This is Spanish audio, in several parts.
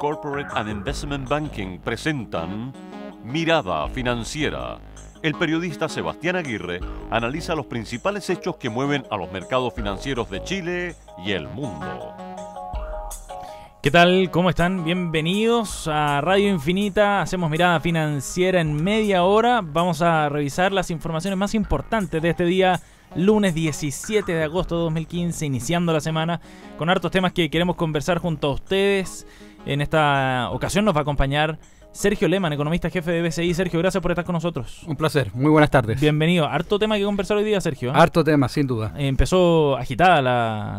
Corporate and Investment Banking presentan Mirada Financiera. El periodista Sebastián Aguirre analiza los principales hechos que mueven a los mercados financieros de Chile y el mundo. ¿Qué tal? ¿Cómo están? Bienvenidos a Radio Infinita. Hacemos Mirada Financiera en media hora. Vamos a revisar las informaciones más importantes de este día, lunes 17 de agosto de 2015, iniciando la semana, con hartos temas que queremos conversar junto a ustedes. En esta ocasión nos va a acompañar Sergio Lehmann, economista jefe de BCI. Sergio, gracias por estar con nosotros. Un placer, muy buenas tardes. Bienvenido. Harto tema que conversar hoy día, Sergio. Harto tema, sin duda. Empezó agitada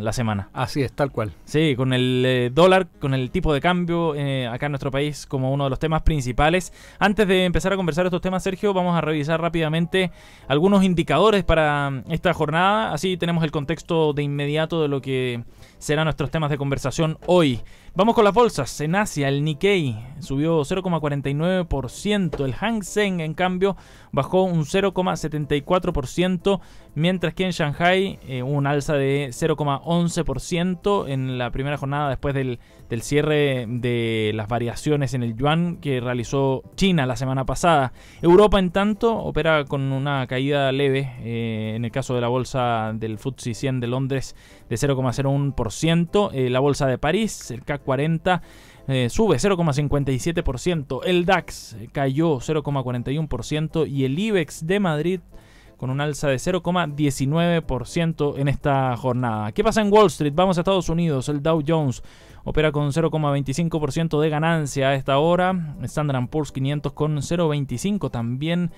la semana. Así es, tal cual. Sí, con el dólar, con el tipo de cambio acá en nuestro país como uno de los temas principales. Antes de empezar a conversar estos temas, Sergio, vamos a revisar rápidamente algunos indicadores para esta jornada. Así tenemos el contexto de inmediato de lo que serán nuestros temas de conversación hoy. Vamos con las bolsas. En Asia, el Nikkei subió 0,49%. El Hang Seng, en cambio, bajó un 0,74%, mientras que en Shanghai un alza de 0,11% en la primera jornada después del cierre de las variaciones en el yuan que realizó China la semana pasada. Europa, en tanto, opera con una caída leve, en el caso de la bolsa del FTSE 100 de Londres, de 0,01%. La bolsa de París, el CAC 40, sube 0,57%. El DAX cayó 0,41% y el IBEX de Madrid con un alza de 0,19% en esta jornada. ¿Qué pasa en Wall Street? Vamos a Estados Unidos. El Dow Jones opera con 0,25% de ganancia a esta hora. Standard & Poor's 500 con 0,25% también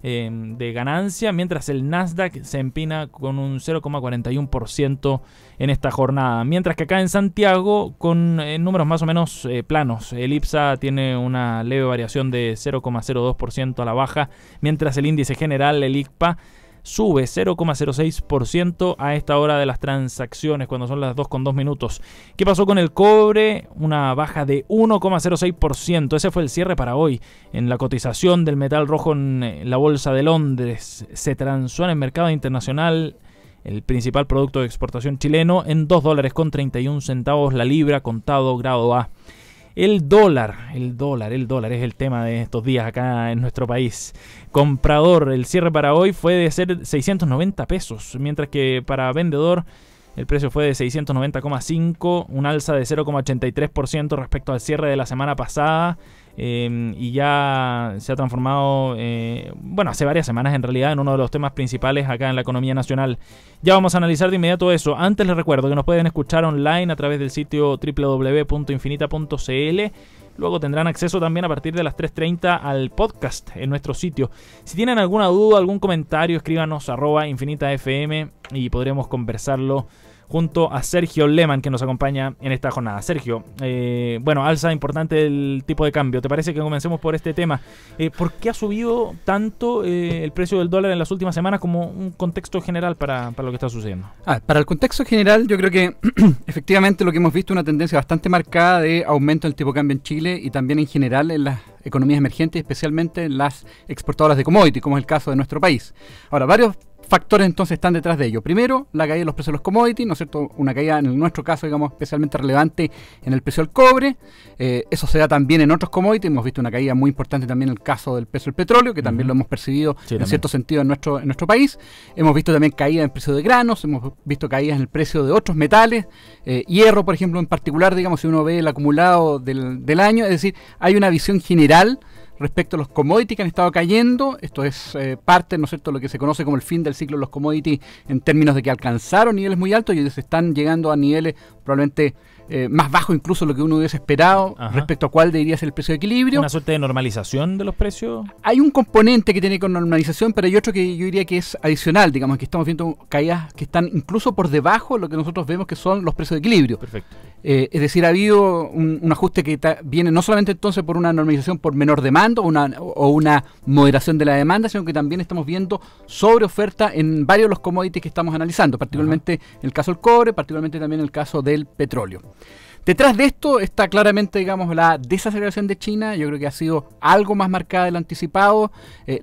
de ganancia, mientras el Nasdaq se empina con un 0,41% en esta jornada. Mientras que acá en Santiago, con números más o menos planos, el IPSA tiene una leve variación de 0,02% a la baja, mientras el índice general, el ICPA, sube 0,06% a esta hora de las transacciones, cuando son las 2:02. ¿Qué pasó con el cobre? Una baja de 1,06%. Ese fue el cierre para hoy. En la cotización del metal rojo en la bolsa de Londres, se transó en el mercado internacional el principal producto de exportación chileno en $2.31 la libra, contado grado A. El dólar es el tema de estos días acá en nuestro país. Comprador, el cierre para hoy fue de ser 690 pesos, mientras que para vendedor el precio fue de 690,5, un alza de 0,83% respecto al cierre de la semana pasada, y ya se ha transformado, hace varias semanas en realidad, en uno de los temas principales acá en la economía nacional. Ya vamos a analizar de inmediato eso. Antes les recuerdo que nos pueden escuchar online a través del sitio www.infinita.cl. Luego tendrán acceso también a partir de las 3:30 al podcast en nuestro sitio. Si tienen alguna duda, algún comentario, escríbanos @infinitafm y podremos conversarlo junto a Sergio Lehmann, que nos acompaña en esta jornada. Sergio, alza importante del tipo de cambio. ¿Te parece que comencemos por este tema? ¿Por qué ha subido tanto el precio del dólar en las últimas semanas, como un contexto general para lo que está sucediendo? Para el contexto general, yo creo que efectivamente lo que hemos visto es una tendencia bastante marcada de aumento del tipo de cambio en Chile y también en general en las economías emergentes, especialmente en las exportadoras de commodities, como es el caso de nuestro país. Ahora, varios factores entonces están detrás de ello. Primero, la caída de los precios de los commodities, ¿no es cierto? Una caída en nuestro caso, digamos, especialmente relevante en el precio del cobre. Eso se da también en otros commodities. Hemos visto una caída muy importante también en el caso del precio del petróleo, que también lo hemos percibido en cierto sentido en nuestro país. Hemos visto también caída en el precio de granos, hemos visto caídas en el precio de otros metales, hierro, por ejemplo, en particular, digamos, si uno ve el acumulado del año. Es decir, hay una visión general respecto a los commodities que han estado cayendo. Esto es parte, ¿no es cierto?, de lo que se conoce como el fin del ciclo de los commodities, en términos de que alcanzaron niveles muy altos y se están llegando a niveles probablemente más bajos incluso de lo que uno hubiese esperado. Ajá. Respecto a cuál debería ser el precio de equilibrio. ¿Una suerte de normalización de los precios? Hay un componente que tiene con normalización, pero hay otro que yo diría que es adicional. Digamos que estamos viendo caídas que están incluso por debajo de lo que nosotros vemos que son los precios de equilibrio. Perfecto. Es decir, ha habido un ajuste que viene no solamente entonces por una normalización por menor demanda o una moderación de la demanda, sino que también estamos viendo sobre oferta en varios de los commodities que estamos analizando, particularmente en el caso del cobre, particularmente también en el caso del petróleo. Detrás de esto está claramente, digamos, la desaceleración de China. Yo creo que ha sido algo más marcada de lo anticipado.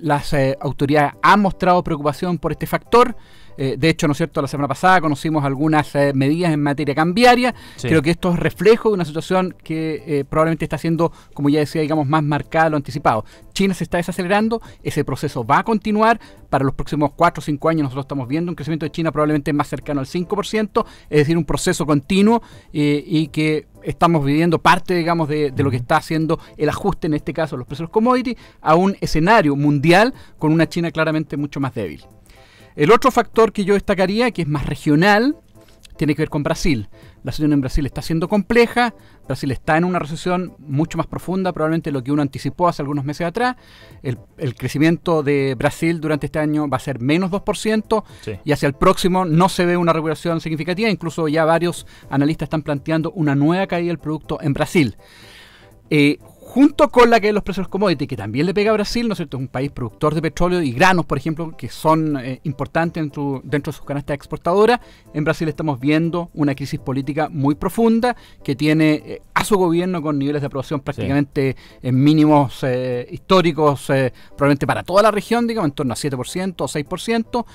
Las autoridades han mostrado preocupación por este factor. De hecho, ¿no es cierto?, la semana pasada conocimos algunas medidas en materia cambiaria. Sí. Creo que esto es reflejo de una situación que probablemente está siendo, como ya decía, digamos, más marcada de lo anticipado. China se está desacelerando, ese proceso va a continuar. Para los próximos 4 o 5 años nosotros estamos viendo un crecimiento de China probablemente más cercano al 5%, es decir, un proceso continuo y que estamos viviendo parte, digamos, de lo que está haciendo el ajuste, en este caso, de los precios de los commodities, a un escenario mundial con una China claramente mucho más débil. El otro factor que yo destacaría, que es más regional, tiene que ver con Brasil. La situación en Brasil está siendo compleja. Brasil está en una recesión mucho más profunda, probablemente de lo que uno anticipó hace algunos meses atrás. El crecimiento de Brasil durante este año va a ser menos 2%, sí, y hacia el próximo no se ve una recuperación significativa. Incluso ya varios analistas están planteando una nueva caída del producto en Brasil. Junto con la caída de los precios de los commodities, que también le pega a Brasil, ¿no es cierto? Es un país productor de petróleo y granos, por ejemplo, que son importantes dentro de sus canastas exportadoras. En Brasil estamos viendo una crisis política muy profunda que tiene a su gobierno con niveles de aprobación prácticamente en mínimos históricos, probablemente para toda la región, digamos, en torno a 7% o 6%.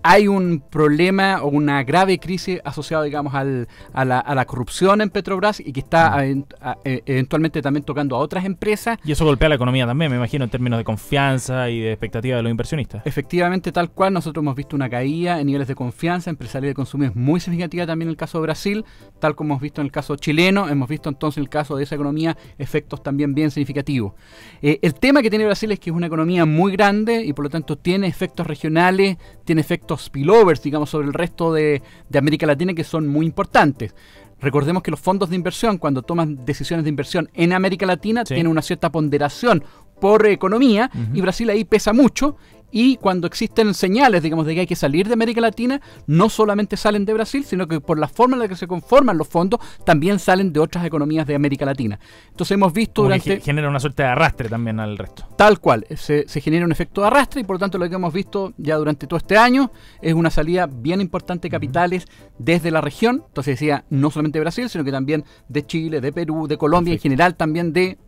Hay un problema o una grave crisis asociada, digamos, a la corrupción en Petrobras y que está eventualmente también tocando a otras empresas. Y eso golpea la economía también, me imagino, en términos de confianza y de expectativa de los inversionistas. Efectivamente, tal cual. Nosotros hemos visto una caída en niveles de confianza empresarial y de consumo muy significativa también en el caso de Brasil, tal como hemos visto en el caso chileno. Hemos visto entonces en el caso de esa economía efectos también bien significativos. El tema que tiene Brasil es que es una economía muy grande y por lo tanto tiene efectos regionales, tiene efectos spillovers, digamos, sobre el resto de América Latina que son muy importantes. Recordemos que los fondos de inversión, cuando toman decisiones de inversión en América Latina, tienen una cierta ponderación por economía, y Brasil ahí pesa mucho. Y cuando existen señales, digamos, de que hay que salir de América Latina, no solamente salen de Brasil, sino que por la forma en la que se conforman los fondos, también salen de otras economías de América Latina. Entonces hemos visto como durante... genera una suerte de arrastre también al resto. Tal cual, se genera un efecto de arrastre y por lo tanto lo que hemos visto ya durante todo este año es una salida bien importante de capitales desde la región. Entonces decía, no solamente de Brasil, sino que también de Chile, de Perú, de Colombia, en general también de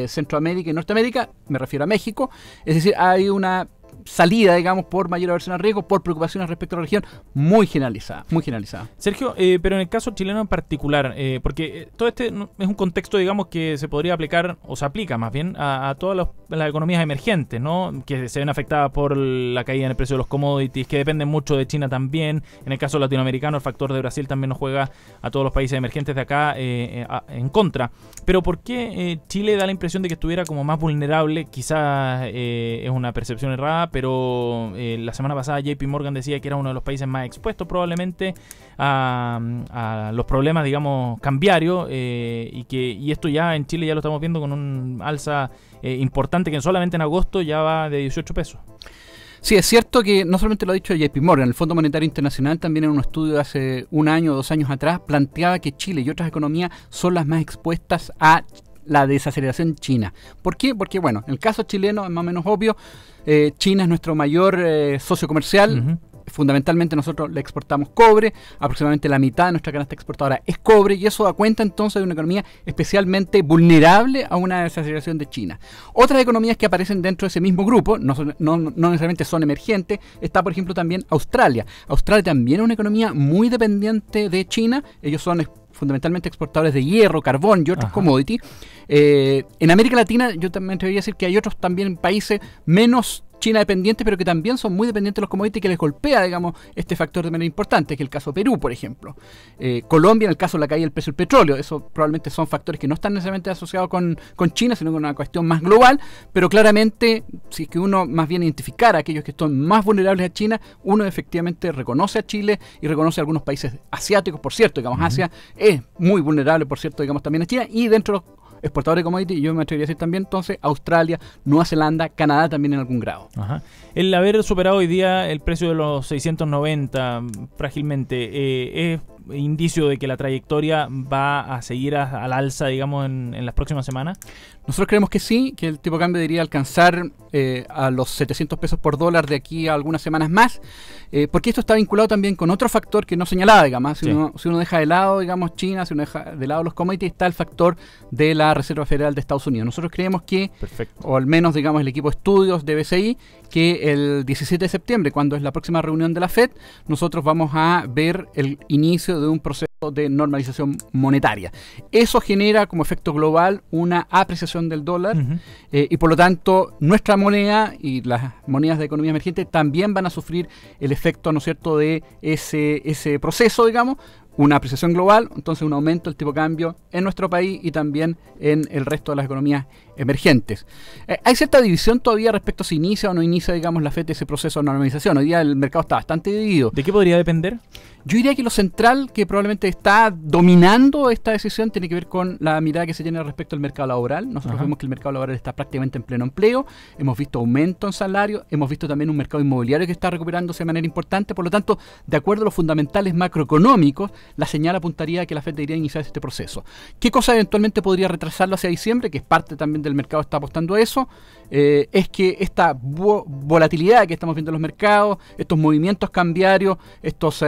Centroamérica y Norteamérica, me refiero a México. Es decir, hay una salida, digamos, por mayor aversión al riesgo, por preocupaciones respecto a la región, muy generalizada, muy generalizada. Sergio, pero en el caso chileno en particular, porque todo este es un contexto, digamos, que se podría aplicar, o se aplica más bien, a todas las economías emergentes, ¿no? Que se ven afectadas por la caída en el precio de los commodities, que dependen mucho de China también. En el caso latinoamericano, el factor de Brasil también nos juega a todos los países emergentes de acá en contra. Pero ¿por qué Chile da la impresión de que estuviera como más vulnerable? Quizás es una percepción errada, pero la semana pasada JP Morgan decía que era uno de los países más expuestos probablemente a los problemas, digamos, cambiarios, y esto ya en Chile ya lo estamos viendo con un alza importante que solamente en agosto ya va de 18 pesos. Sí, es cierto que no solamente lo ha dicho JP Morgan, el Fondo Monetario Internacional también en un estudio de hace un año o 2 años atrás planteaba que Chile y otras economías son las más expuestas a la desaceleración china. ¿Por qué? Porque, bueno, en el caso chileno es más o menos obvio. China es nuestro mayor socio comercial. Fundamentalmente nosotros le exportamos cobre, aproximadamente la mitad de nuestra canasta exportadora es cobre, y eso da cuenta entonces de una economía especialmente vulnerable a una desaceleración de China. Otras economías que aparecen dentro de ese mismo grupo, no necesariamente son emergentes, está por ejemplo también Australia. Australia también es una economía muy dependiente de China, ellos son fundamentalmente exportadores de hierro, carbón y otros commodities. En América Latina yo también te voy a decir que hay otros también países menos China dependientes, pero que también son muy dependientes de los commodities, que les golpea, digamos, este factor de manera importante, que es el caso de Perú, por ejemplo. Colombia, en el caso de la caída del precio del petróleo, eso probablemente son factores que no están necesariamente asociados con China, sino con una cuestión más global, pero claramente, si es que uno más bien identificara a aquellos que son más vulnerables a China, uno efectivamente reconoce a Chile y reconoce a algunos países asiáticos, por cierto, digamos, Asia es muy vulnerable, por cierto, digamos, también a China, y dentro de los exportadores de commodities, yo me atrevería a decir también entonces Australia, Nueva Zelanda, Canadá también en algún grado. El haber superado hoy día el precio de los 690 frágilmente, indicio de que la trayectoria va a seguir al alza, digamos, en las próximas semanas? Nosotros creemos que sí, que el tipo de cambio debería alcanzar a los 700 pesos por dólar de aquí a algunas semanas más, porque esto está vinculado también con otro factor que no señalaba, digamos. Si uno deja de lado, digamos, China, si uno deja de lado los commodities, está el factor de la Reserva Federal de Estados Unidos. Nosotros creemos que, o al menos, digamos, el equipo de estudios de BCI, que el 17 de septiembre, cuando es la próxima reunión de la FED, nosotros vamos a ver el inicio de un proceso de normalización monetaria. Eso genera como efecto global una apreciación del dólar, y por lo tanto nuestra moneda y las monedas de economía emergente también van a sufrir el efecto, ¿no es cierto?, de ese proceso, digamos, una apreciación global, entonces un aumento del tipo de cambio en nuestro país y también en el resto de las economías emergentes. Hay cierta división todavía respecto a si inicia o no inicia, digamos, la FED ese proceso de normalización. Hoy día el mercado está bastante dividido. ¿De qué podría depender? Yo diría que lo central que probablemente está dominando esta decisión tiene que ver con la mirada que se tiene respecto al mercado laboral. Nosotros vemos que el mercado laboral está prácticamente en pleno empleo, hemos visto aumento en salario, hemos visto también un mercado inmobiliario que está recuperándose de manera importante. Por lo tanto, de acuerdo a los fundamentales macroeconómicos, la señal apuntaría a que la FED debería iniciar este proceso. ¿Qué cosa eventualmente podría retrasarlo hacia diciembre? Que es parte también del mercado, está apostando a eso. Es que esta volatilidad que estamos viendo en los mercados, estos movimientos cambiarios, estos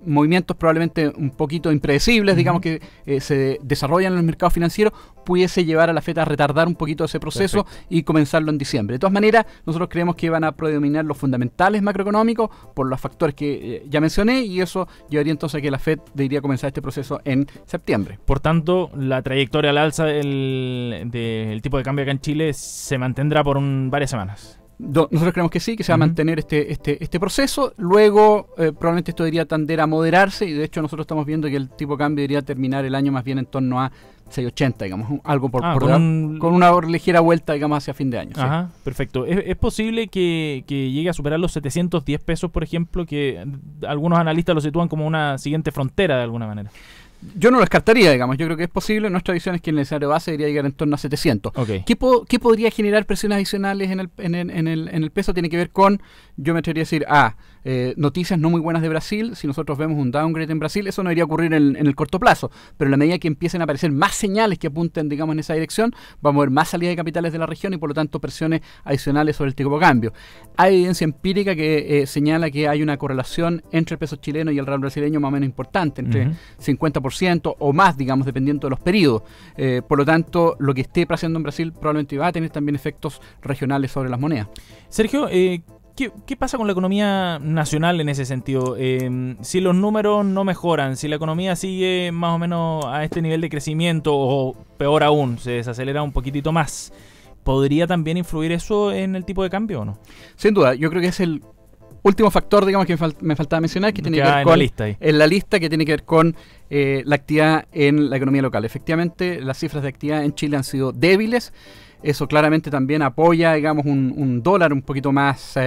movimientos probablemente un poquito impredecibles, digamos, que se desarrollan en los mercados financieros, pudiese llevar a la FED a retardar un poquito ese proceso y comenzarlo en diciembre. De todas maneras, nosotros creemos que van a predominar los fundamentales macroeconómicos por los factores que ya mencioné, y eso llevaría entonces a que la FED debería comenzar este proceso en septiembre. Por tanto, la trayectoria al alza del tipo de cambio acá en Chile se mantendrá por varias semanas. Nosotros creemos que sí, que se va a mantener este proceso. Luego, probablemente esto debería tender a moderarse, y de hecho nosotros estamos viendo que el tipo de cambio debería terminar el año más bien en torno a 6.80, digamos, algo con una ligera vuelta, digamos, hacia fin de año. Ajá, sí. Perfecto. ¿Es posible que llegue a superar los 710 pesos, por ejemplo, que algunos analistas lo sitúan como una siguiente frontera de alguna manera? Yo no lo descartaría, digamos. Yo creo que es posible. Nuestra visión es que el escenario base debería llegar en torno a 700. Okay. ¿Qué podría generar presiones adicionales en el peso? Tiene que ver con, yo me atrevería a decir, noticias no muy buenas de Brasil. Si nosotros vemos un downgrade en Brasil, eso no debería ocurrir en el corto plazo. Pero en la medida que empiecen a aparecer más señales que apunten, digamos, en esa dirección, vamos a ver más salida de capitales de la región y por lo tanto presiones adicionales sobre el tipo de cambio. Hay evidencia empírica que señala que hay una correlación entre el peso chileno y el real brasileño más o menos importante, entre 50% o más, digamos, dependiendo de los periodos. Por lo tanto, lo que esté pasando en Brasil probablemente va a tener también efectos regionales sobre las monedas. Sergio, ¿qué pasa con la economía nacional en ese sentido? Si los números no mejoran, si la economía sigue más o menos a este nivel de crecimiento, o peor aún, se desacelera un poquitito más, ¿podría también influir eso en el tipo de cambio o no? Sin duda, yo creo que es el último factor, digamos, que me faltaba mencionar, que tiene que ver con la lista, que tiene que ver con la actividad en la economía local. Efectivamente, las cifras de actividad en Chile han sido débiles. Eso claramente también apoya, digamos, un dólar un poquito más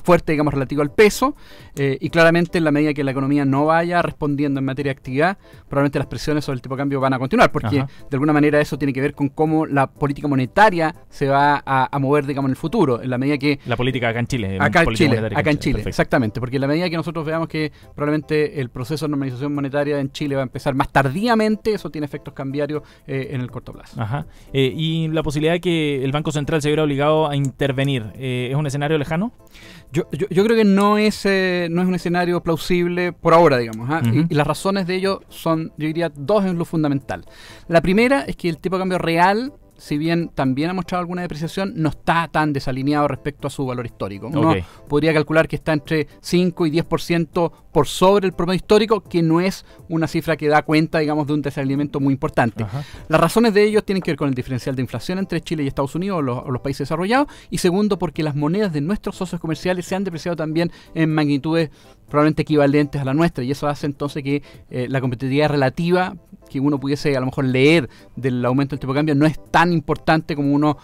fuerte, digamos, relativo al peso, y claramente en la medida que la economía no vaya respondiendo en materia de actividad, probablemente las presiones sobre el tipo de cambio van a continuar, porque de alguna manera eso tiene que ver con cómo la política monetaria se va a mover, digamos, en el futuro, en la medida que... La política acá en Chile. Acá en Chile, exactamente, porque en la medida que nosotros veamos que probablemente el proceso de normalización monetaria en Chile va a empezar más tardíamente, eso tiene efectos cambiarios en el corto plazo. Y la posibilidad de que el Banco Central se hubiera obligado a intervenir, ¿es un escenario lejano? Yo creo que no es un escenario plausible por ahora, digamos. Y las razones de ello son, yo diría, dos en lo fundamental. La primera es que el tipo de cambio real, si bien también ha mostrado alguna depreciación, no está tan desalineado respecto a su valor histórico. Uno podría calcular que está entre 5 y 10% por sobre el promedio histórico, que no es una cifra que da cuenta, digamos, de un desalineamiento muy importante. Las razones de ello tienen que ver con el diferencial de inflación entre Chile y Estados Unidos, o los países desarrollados, y segundo, porque las monedas de nuestros socios comerciales se han depreciado también en magnitudes probablemente equivalentes a la nuestra, y eso hace entonces que la competitividad relativa que uno pudiese a lo mejor leer del aumento del tipo de cambio no es tan importante como uno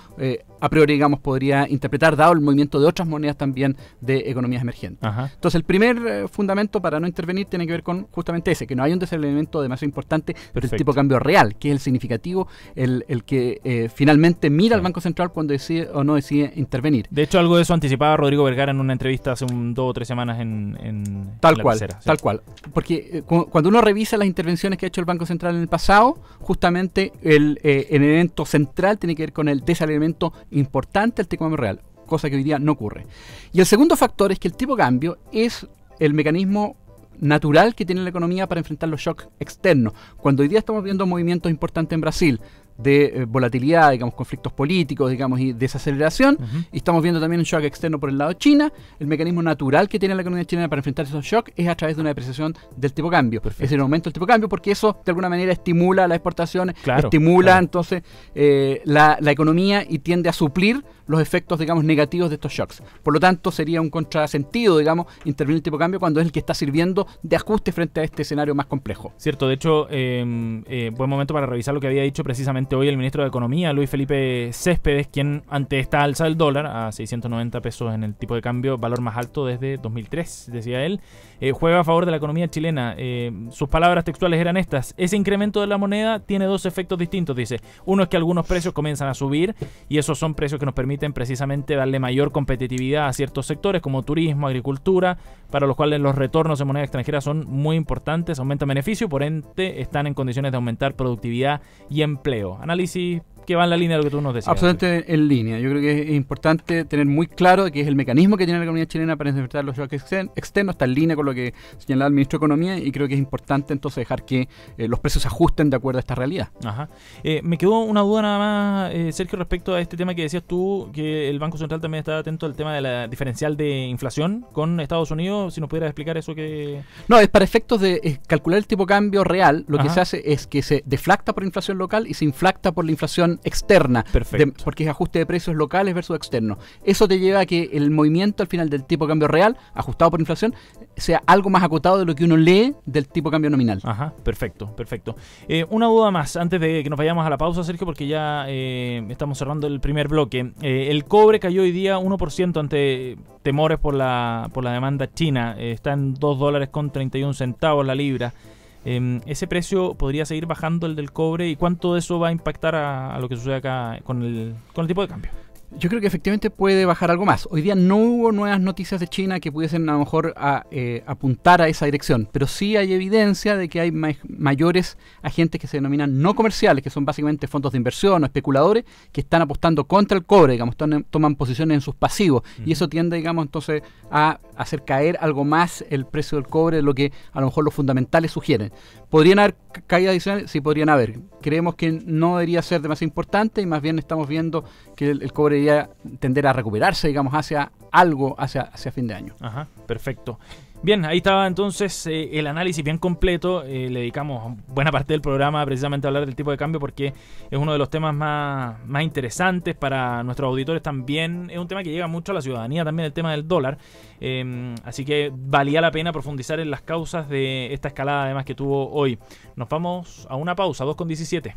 a priori, digamos, podría interpretar, dado el movimiento de otras monedas también de economías emergentes. Ajá. Entonces, el primer fundamento para no intervenir tiene que ver con justamente ese, que no hay un desaceleramiento demasiado importante del tipo de cambio real, que es el significativo, el que finalmente mira al Banco Central cuando decide o no decide intervenir. De hecho, algo de eso anticipaba Rodrigo Vergara en una entrevista hace 2 o 3 semanas en Tal la cual, tercera, ¿sí? tal cual. Porque cuando uno revisa las intervenciones que ha hecho el Banco Central en el pasado, justamente el elemento central tiene que ver con el desaceleramiento importante del tipo de cambio real, cosa que hoy día no ocurre. Y el segundo factor es que el tipo de cambio es el mecanismo natural que tiene la economía para enfrentar los shocks externos. Cuando hoy día estamos viendo movimientos importantes en Brasil de volatilidad, digamos, conflictos políticos, digamos, y desaceleración, y estamos viendo también un shock externo por el lado de China, el mecanismo natural que tiene la economía chilena para enfrentar esos shocks es a través de una depreciación del tipo de cambio. Es decir, un aumento del tipo de cambio, porque eso de alguna manera estimula las exportaciones, estimula entonces la economía y tiende a suplir los efectos, digamos, negativos de estos shocks. Por lo tanto, sería un contrasentido, digamos, intervenir el tipo de cambio cuando es el que está sirviendo de ajuste frente a este escenario más complejo. Cierto, de hecho, buen momento para revisar lo que había dicho precisamente hoy el ministro de Economía, Luis Felipe Céspedes, quien ante esta alza del dólar a 690 pesos en el tipo de cambio, valor más alto desde 2003, decía él, juega a favor de la economía chilena. Sus palabras textuales eran estas: ese incremento de la moneda tiene 2 efectos distintos, dice. Uno es que algunos precios comienzan a subir y esos son precios que nos permiten precisamente darle mayor competitividad a ciertos sectores como turismo, agricultura, para los cuales los retornos en moneda extranjera son muy importantes, aumentan beneficio, por ende están en condiciones de aumentar productividad y empleo. Análisis que va en la línea de lo que tú nos decías. Absolutamente en línea. Yo creo que es importante tener muy claro que es el mecanismo que tiene la economía chilena para enfrentar los shocks externos, está en línea con lo que señalaba el ministro de Economía, y creo que es importante entonces dejar que los precios se ajusten de acuerdo a esta realidad. Ajá. Me quedó una duda nada más, Sergio, respecto a este tema que decías tú, que el Banco Central también está atento al tema de la diferencial de inflación con Estados Unidos. Si nos pudieras explicar eso que... No, es para efectos de calcular el tipo de cambio real. Lo que se hace es que se deflacta por inflación local y se inflacta por la inflación externa. Perfecto. Porque es ajuste de precios locales versus externos. Eso te lleva a que el movimiento al final del tipo de cambio real, ajustado por inflación, sea algo más acotado de lo que uno lee del tipo de cambio nominal. Ajá, perfecto, perfecto. Una duda más antes de que nos vayamos a la pausa, Sergio, porque ya estamos cerrando el primer bloque. El cobre cayó hoy día 1% ante temores por la demanda china. Está en $2.31 la libra. ¿Ese precio podría seguir bajando, el del cobre? ¿Y cuánto de eso va a impactar a lo que sucede acá con el tipo de cambio? Yo creo que efectivamente puede bajar algo más. Hoy día no hubo nuevas noticias de China que pudiesen a lo mejor apuntar a esa dirección, pero sí hay evidencia de que hay mayores agentes que se denominan no comerciales, que son básicamente fondos de inversión o especuladores que están apostando contra el cobre, digamos, toman posiciones en sus pasivos, y eso tiende, digamos, entonces a hacer caer algo más el precio del cobre de lo que a lo mejor los fundamentales sugieren. ¿Podrían haber caídas adicionales? Sí, podrían haber. Creemos que no debería ser demasiado importante y más bien estamos viendo que el cobre debería tender a recuperarse, digamos, hacia algo, hacia fin de año. Ajá, perfecto. Bien, ahí estaba entonces el análisis bien completo. Le dedicamos buena parte del programa precisamente a hablar del tipo de cambio porque es uno de los temas más interesantes para nuestros auditores también. Es un tema que llega mucho a la ciudadanía también, el tema del dólar. Así que valía la pena profundizar en las causas de esta escalada además que tuvo hoy. Nos vamos a una pausa, 2:17.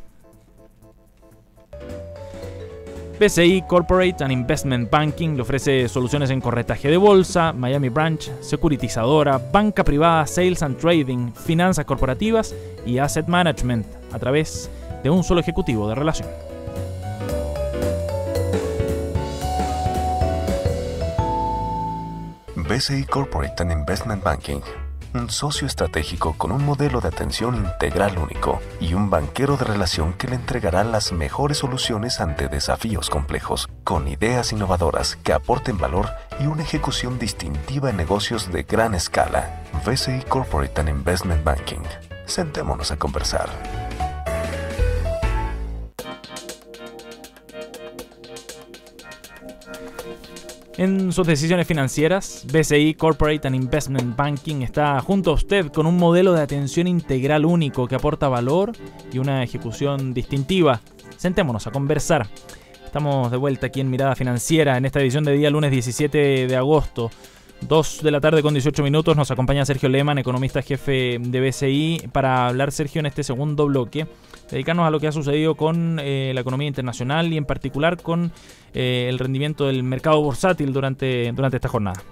BCI Corporate and Investment Banking le ofrece soluciones en corretaje de bolsa, Miami Branch, securitizadora, banca privada, sales and trading, finanzas corporativas y asset management a través de un solo ejecutivo de relación. BCI Corporate and Investment Banking, un socio estratégico con un modelo de atención integral único y un banquero de relación que le entregará las mejores soluciones ante desafíos complejos, con ideas innovadoras que aporten valor y una ejecución distintiva en negocios de gran escala. BCI Corporate and Investment Banking. Sentémonos a conversar. En sus decisiones financieras, BCI Corporate and Investment Banking está junto a usted con un modelo de atención integral único que aporta valor y una ejecución distintiva. Sentémonos a conversar. Estamos de vuelta aquí en Mirada Financiera en esta edición de día lunes 17 de agosto. 2 de la tarde con 18 minutos. Nos acompaña Sergio Lehmann, economista jefe de BCI, para hablar, Sergio, en este segundo bloque, dedicarnos a lo que ha sucedido con la economía internacional y en particular con el rendimiento del mercado bursátil durante esta jornada.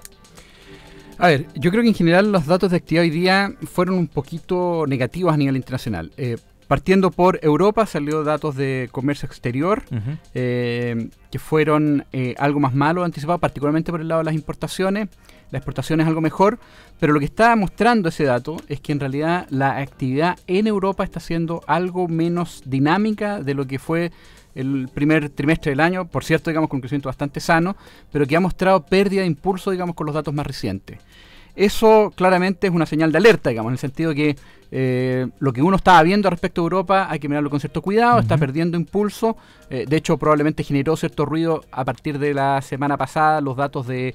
A ver, yo creo que en general los datos de actividad hoy día fueron un poquito negativos a nivel internacional. Partiendo por Europa, salió datos de comercio exterior, que fueron algo más malos anticipados, particularmente por el lado de las importaciones. La exportación es algo mejor, pero lo que está mostrando ese dato es que en realidad la actividad en Europa está siendo algo menos dinámica de lo que fue el primer trimestre del año, por cierto, digamos, con un crecimiento bastante sano, pero que ha mostrado pérdida de impulso, digamos, con los datos más recientes. Eso claramente es una señal de alerta, digamos, en el sentido que lo que uno estaba viendo respecto a Europa hay que mirarlo con cierto cuidado, está perdiendo impulso. De hecho, probablemente generó cierto ruido a partir de la semana pasada los datos de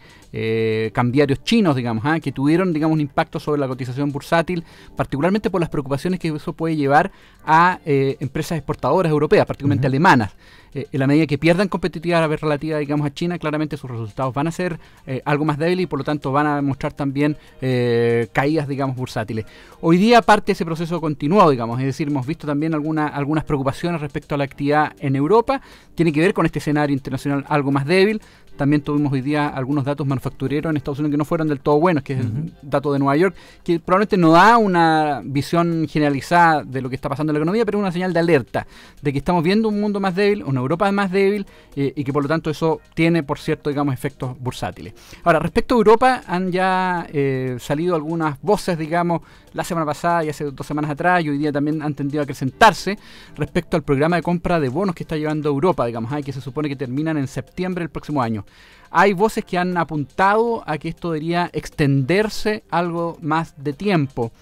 cambiarios chinos, digamos, que tuvieron, digamos, un impacto sobre la cotización bursátil, particularmente por las preocupaciones que eso puede llevar a empresas exportadoras europeas, particularmente alemanas. En la medida que pierdan competitividad relativa, digamos, a China, claramente sus resultados van a ser algo más débiles y por lo tanto van a mostrar también caídas, digamos, bursátiles. Hoy día parte ese proceso continuado, digamos, es decir, hemos visto también algunas preocupaciones respecto a la actividad en Europa, tiene que ver con este escenario internacional algo más débil. También tuvimos hoy día algunos datos manufactureros en Estados Unidos que no fueron del todo buenos, que es el dato de Nueva York, que probablemente no da una visión generalizada de lo que está pasando en la economía, pero es una señal de alerta, de que estamos viendo un mundo más débil, una Europa más débil, y que por lo tanto eso tiene, por cierto, digamos, efectos bursátiles. Ahora, respecto a Europa, han ya salido algunas voces, digamos, la semana pasada y hace 2 semanas atrás, y hoy día también han tendido a acrecentarse respecto al programa de compra de bonos que está llevando Europa, digamos, que se supone que terminan en septiembre del próximo año. Hay voces que han apuntado a que esto debería extenderse algo más de tiempo,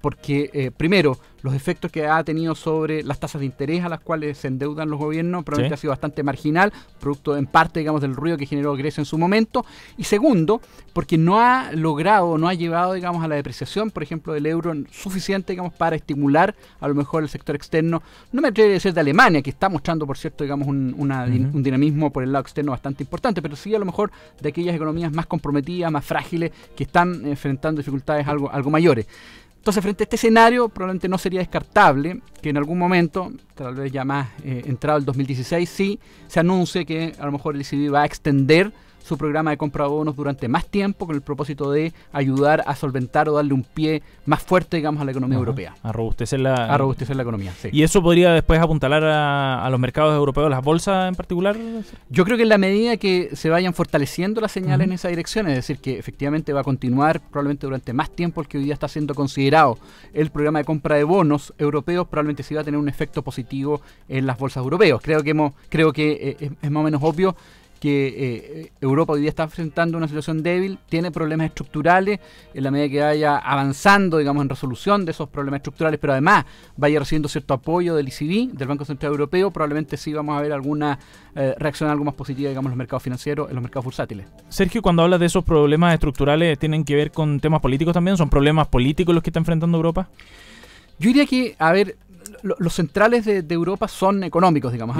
porque primero, los efectos que ha tenido sobre las tasas de interés a las cuales se endeudan los gobiernos probablemente ha sido bastante marginal, producto en parte, digamos, del ruido que generó Grecia en su momento. Y segundo, porque no ha logrado, no ha llevado, digamos, a la depreciación, por ejemplo, del euro suficiente, digamos, para estimular a lo mejor el sector externo. No me atrevo a decir de Alemania, que está mostrando, por cierto, digamos, un dinamismo por el lado externo bastante importante, pero sí a lo mejor de aquellas economías más comprometidas, más frágiles, que están enfrentando dificultades algo mayores. Entonces, frente a este escenario, probablemente no sería descartable que en algún momento, tal vez ya más entrado el 2016, sí se anuncie que a lo mejor el ECB va a extender su programa de compra de bonos durante más tiempo con el propósito de ayudar a solventar o darle un pie más fuerte, digamos, a la economía europea. A robustecer la economía, sí. ¿Y eso podría después apuntalar a los mercados europeos, las bolsas en particular? Yo creo que en la medida que se vayan fortaleciendo las señales en esa dirección, es decir, que efectivamente va a continuar probablemente durante más tiempo el que hoy día está siendo considerado el programa de compra de bonos europeos, probablemente sí va a tener un efecto positivo en las bolsas europeas. Creo que es más o menos obvio que Europa hoy día está enfrentando una situación débil, tiene problemas estructurales, en la medida que vaya avanzando, digamos, en resolución de esos problemas estructurales, pero además vaya recibiendo cierto apoyo del ECB, del Banco Central Europeo, probablemente sí vamos a ver alguna reacción algo más positiva, digamos, en los mercados financieros, en los mercados bursátiles. Sergio, cuando hablas de esos problemas estructurales, ¿tienen que ver con temas políticos también? ¿Son problemas políticos los que está enfrentando Europa? Yo diría que, a ver, los centrales de Europa son económicos, digamos.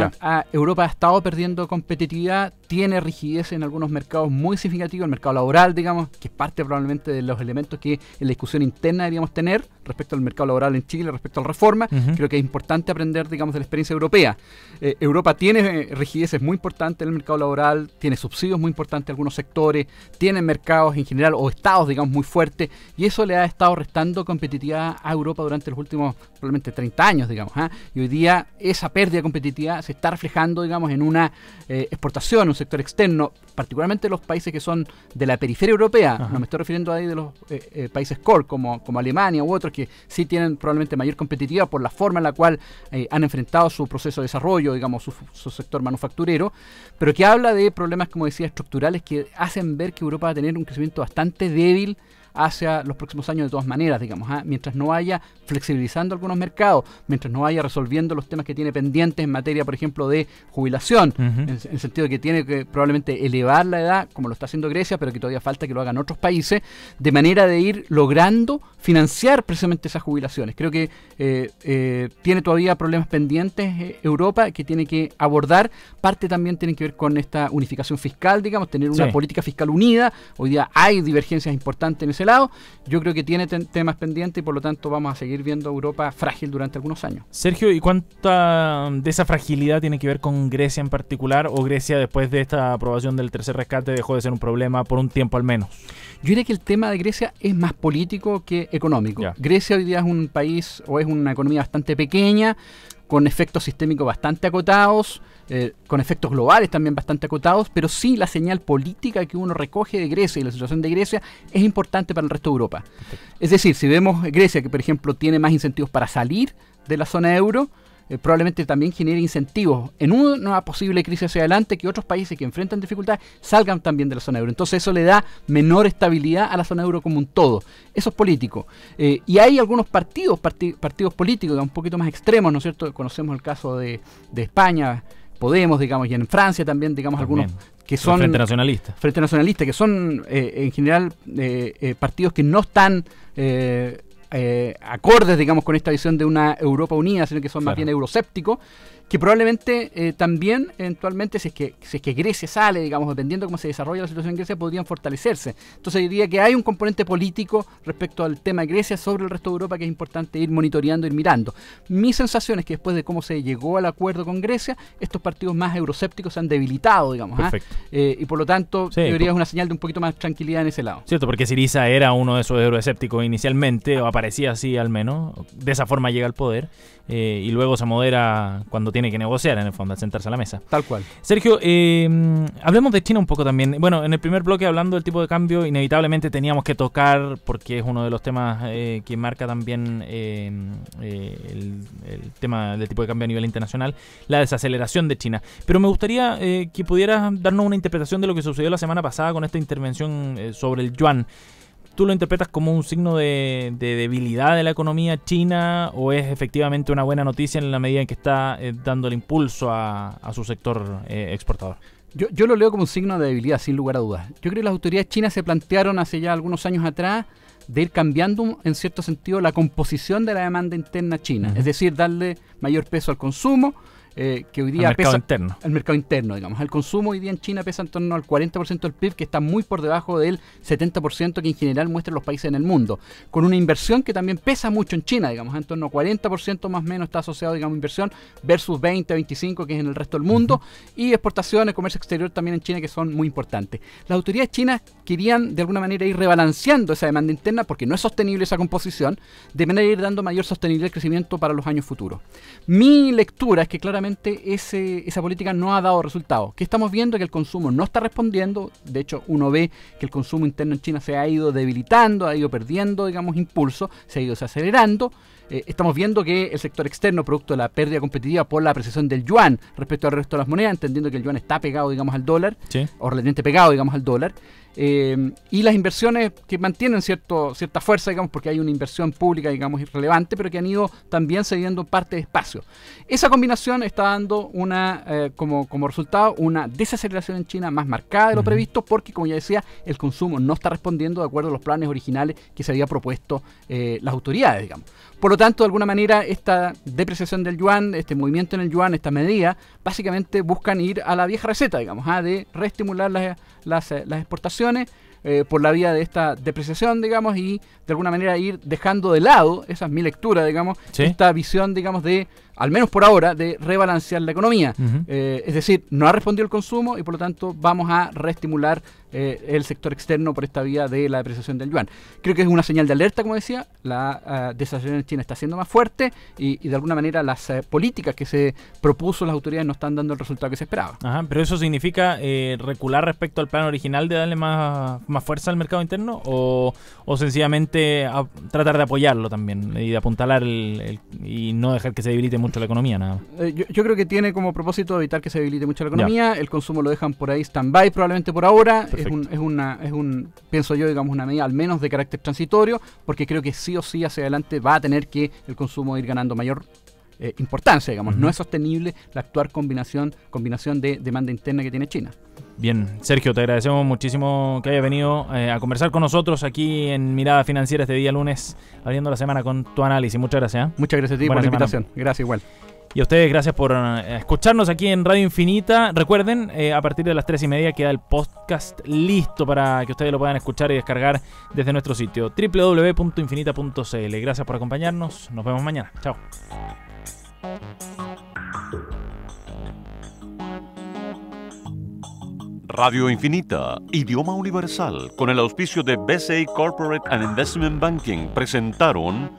Europa ha estado perdiendo competitividad, tiene rigidez en algunos mercados muy significativos, el mercado laboral, digamos, que es parte probablemente de los elementos que en la discusión interna deberíamos tener respecto al mercado laboral en Chile, respecto a la reforma. Creo que es importante aprender, digamos, de la experiencia europea. Europa tiene rigideces muy importantes en el mercado laboral, tiene subsidios muy importantes en algunos sectores, tiene mercados en general o estados, digamos, muy fuertes, y eso le ha estado restando competitividad a Europa durante los últimos probablemente 30 años, digamos. Y hoy día esa pérdida de competitividad se está reflejando, digamos, en una exportación, un sector externo, particularmente los países que son de la periferia europea. No me estoy refiriendo ahí de los países core como Alemania u otros que sí tienen probablemente mayor competitividad por la forma en la cual han enfrentado su proceso de desarrollo, digamos, su sector manufacturero, pero que habla de problemas, como decía, estructurales que hacen ver que Europa va a tener un crecimiento bastante débil hacia los próximos años de todas maneras, digamos, mientras no vaya flexibilizando algunos mercados, mientras no vaya resolviendo los temas que tiene pendientes en materia, por ejemplo, de jubilación, en el sentido de que tiene que probablemente elevar la edad, como lo está haciendo Grecia, pero que todavía falta que lo hagan otros países, de manera de ir logrando financiar precisamente esas jubilaciones. Creo que tiene todavía problemas pendientes Europa que tiene que abordar. Parte también tiene que ver con esta unificación fiscal, digamos, tener una política fiscal unida. Hoy día hay divergencias importantes en ese lado. Yo creo que tiene temas pendientes y por lo tanto vamos a seguir viendo a Europa frágil durante algunos años. Sergio, ¿y cuánta de esa fragilidad tiene que ver con Grecia en particular? ¿O Grecia, después de esta aprobación del tercer rescate, dejó de ser un problema por un tiempo al menos? Yo diría que el tema de Grecia es más político que económico. Grecia hoy día es un país o es una economía bastante pequeña, con efectos sistémicos bastante acotados, con efectos globales también bastante acotados, pero sí la señal política que uno recoge de Grecia y la situación de Grecia es importante para el resto de Europa. Es decir, si vemos Grecia, que por ejemplo tiene más incentivos para salir de la zona euro, probablemente también genere incentivos en una posible crisis hacia adelante, que otros países que enfrentan dificultades salgan también de la zona euro. Entonces eso le da menor estabilidad a la zona euro como un todo. Eso es político. Y hay algunos partidos políticos un poquito más extremos, ¿no es cierto? Conocemos el caso de España, Podemos, digamos, y en Francia también, digamos, algunos que son... Frente Nacionalista. Frente Nacionalista, que son en general partidos que no están... acordes, digamos, con esta visión de una Europa unida, sino que son más bien euroscépticos, que probablemente también, eventualmente, si es que Grecia sale, digamos, dependiendo de cómo se desarrolla la situación en Grecia, podrían fortalecerse. Entonces diría que hay un componente político respecto al tema de Grecia sobre el resto de Europa que es importante ir monitoreando, ir mirando. Mi sensación es que después de cómo se llegó al acuerdo con Grecia, estos partidos más euroscépticos se han debilitado, digamos. Y por lo tanto, yo diría que es una señal de un poquito más tranquilidad en ese lado. Cierto, porque Syriza era uno de esos euroscépticos inicialmente, o aparecía así al menos, de esa forma llega al poder, y luego se modera cuando tiene que negociar, en el fondo, al sentarse a la mesa. Tal cual. Sergio, hablemos de China un poco también. Bueno, en el primer bloque, hablando del tipo de cambio, inevitablemente teníamos que tocar, porque es uno de los temas que marca también el tema del tipo de cambio a nivel internacional, la desaceleración de China. Pero me gustaría que pudieras darnos una interpretación de lo que sucedió la semana pasada con esta intervención sobre el yuan. ¿Tú lo interpretas como un signo de debilidad de la economía china o es efectivamente una buena noticia en la medida en que está dando el impulso a su sector exportador? Yo lo leo como un signo de debilidad, sin lugar a dudas. Yo creo que las autoridades chinas se plantearon hace ya algunos años atrás de ir cambiando, en cierto sentido, la composición de la demanda interna china. Es decir, darle mayor peso al consumo, que hoy día pesa... El mercado interno, digamos. El consumo hoy día en China pesa en torno al 40% del PIB, que está muy por debajo del 70% que en general muestran los países en el mundo. Con una inversión que también pesa mucho en China, digamos. En torno al 40% más o menos está asociado, digamos, a inversión versus 20, 25 que es en el resto del mundo. Y exportaciones, comercio exterior también en China, que son muy importantes. Las autoridades chinas querían de alguna manera ir rebalanceando esa demanda interna, porque no es sostenible esa composición, de manera de ir dando mayor sostenibilidad al crecimiento para los años futuros. Mi lectura es que claramente esa política no ha dado resultados. ¿Qué estamos viendo? Que el consumo no está respondiendo. De hecho, uno ve que el consumo interno en China se ha ido debilitando, ha ido perdiendo, digamos, impulso, se ha ido desacelerando. Estamos viendo que el sector externo, producto de la pérdida competitiva por la apreciación del yuan respecto al resto de las monedas, entendiendo que el yuan está pegado, digamos, al dólar, o relativamente pegado, digamos, al dólar, y las inversiones que mantienen cierta fuerza, digamos, porque hay una inversión pública, digamos, irrelevante, pero que han ido también cediendo parte de espacio. Esa combinación está dando como resultado una desaceleración en China más marcada de lo previsto, porque, como ya decía, el consumo no está respondiendo de acuerdo a los planes originales que se había propuesto las autoridades, digamos. Por lo tanto, de alguna manera, esta depreciación del yuan, este movimiento en el yuan, esta medida, básicamente buscan ir a la vieja receta, digamos, de reestimular las exportaciones por la vía de esta depreciación, digamos, y de alguna manera ir dejando de lado, esa es mi lectura, digamos, esta visión, digamos, de, al menos por ahora, de rebalancear la economía. Es decir, no ha respondido el consumo y por lo tanto vamos a reestimular el sector externo por esta vía de la depreciación del yuan. Creo que es una señal de alerta, como decía, la desaceleración en China está siendo más fuerte y de alguna manera las políticas que se propuso las autoridades no están dando el resultado que se esperaba. Pero eso significa recular respecto al plan original de darle más más fuerza al mercado interno o sencillamente tratar de apoyarlo también y de apuntalar y no dejar que se debilite mucho la economía? Nada. Yo creo que tiene como propósito evitar que se debilite mucho la economía. El consumo lo dejan por ahí stand-by probablemente por ahora. Pienso yo, digamos, una medida al menos de carácter transitorio, porque creo que sí o sí hacia adelante va a tener que el consumo ir ganando mayor importancia, digamos. No es sostenible la actual combinación de demanda interna que tiene China. Bien, Sergio, te agradecemos muchísimo que hayas venido a conversar con nosotros aquí en Mirada Financiera este día lunes, abriendo la semana con tu análisis. Muchas gracias. Muchas gracias a ti por la invitación. Gracias igual. Y a ustedes, gracias por escucharnos aquí en Radio Infinita. Recuerden, a partir de las 3:30 queda el podcast listo para que ustedes lo puedan escuchar y descargar desde nuestro sitio www.infinita.cl. Gracias por acompañarnos. Nos vemos mañana. Chao. Radio Infinita, idioma universal, con el auspicio de BCI Corporate and Investment Banking, presentaron